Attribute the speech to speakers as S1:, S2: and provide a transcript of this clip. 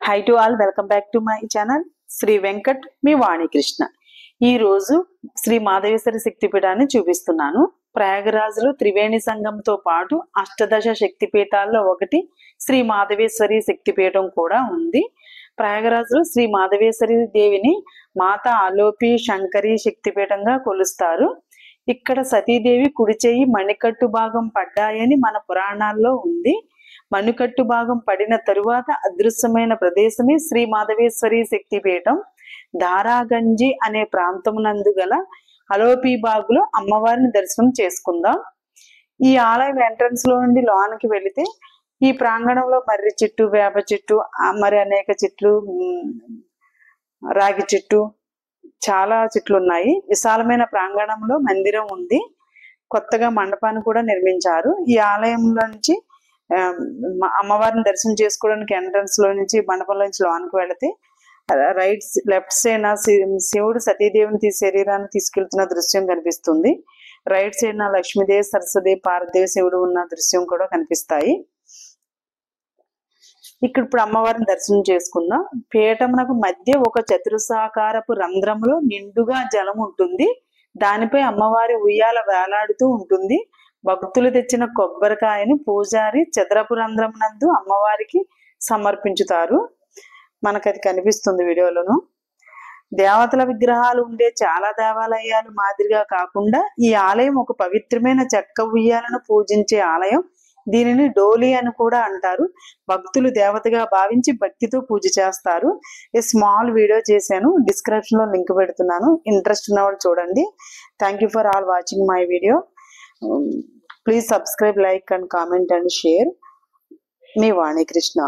S1: High to all, welcome back to my channel Sri Venkat మీ వాణికృష్ణ. ఈ రోజు శ్రీ మాధవేశ్వరి శక్తిపీఠాన్ని చూపిస్తున్నాను. ప్రయాగరాజులో త్రివేణి సంఘంతో పాటు అష్టదశ శక్తిపీఠాల్లో ఒకటి శ్రీ మాధవేశ్వరి శక్తిపీఠం కూడా ఉంది. ప్రయాగరాజులో శ్రీ మాధవేశ్వరి దేవిని మాత ఆలోపి శంకరి శక్తిపీఠంగా కొలుస్తారు. ఇక్కడ సతీదేవి కుడి చెయ్యి మణికట్టు భాగం పడ్డాయని మన పురాణాల్లో ఉంది. మణికట్టు భాగం పడిన తరువాత అదృశ్యమైన ప్రదేశమే శ్రీ మాధవేశ్వరి శక్తిపీఠం. దారాగంజి అనే ప్రాంతమునందు గల అలోపీబాగులో అమ్మవారిని దర్శనం చేసుకుందాం. ఈ ఆలయం ఎంట్రన్స్ లో నుండి లోనికి వెళితే ఈ ప్రాంగణంలో మర్రి చెట్టు, వేప చెట్టు, మరి అనేక చెట్లు, రాగి చెట్టు, చాలా చెట్లు ఉన్నాయి. విశాలమైన ప్రాంగణంలో మందిరం ఉంది. కొత్తగా మండపాన్ని కూడా నిర్మించారు. ఈ ఆలయంలో నుంచి అమ్మవారిని దర్శనం చేసుకోవడానికి ఎంట్రన్స్ లో నుంచి మండపంలో నుంచి లోనికి వెళితే లెఫ్ట్ సైడ్ శివుడు సతీదేవిని శరీరాన్ని తీసుకెళ్తున్న దృశ్యం కనిపిస్తుంది. రైట్ సైడ్ లక్ష్మీదేవి, సరస్వదేవి, పార్వదేవి, శివుడు ఉన్న దృశ్యం కూడా కనిపిస్తాయి. ఇక్కడ ఇప్పుడు అమ్మవారిని దర్శనం చేసుకుందాం. పీఠమునకు మధ్య ఒక చతురస్రాకారపు రంధ్రంలో నిండుగా జలం ఉంటుంది. దానిపై అమ్మవారి ఉయ్యాల వేలాడుతూ ఉంటుంది. భక్తులు తెచ్చిన కొబ్బరికాయను పూజారి చదరపు రంధ్రం నందు అమ్మవారికి సమర్పించుతారు. మనకది కనిపిస్తుంది వీడియోలోను. దేవతల విగ్రహాలు ఉండే చాలా దేవాలయాలు మాదిరిగా కాకుండా ఈ ఆలయం ఒక పవిత్రమైన చెక్క ఉయ్యాలను పూజించే ఆలయం. దీనిని డోలి అని కూడా అంటారు. భక్తులు దేవతగా భావించి భక్తితో పూజ చేస్తారు. ఈ స్మాల్ వీడియో చేశాను, డిస్క్రిప్షన్ లో లింక్ పెడుతున్నాను. ఇంట్రెస్ట్ ఉన్న వాళ్ళు చూడండి. Thank you for all watching my video. Please subscribe, like and comment and share. Me Vanikrishna.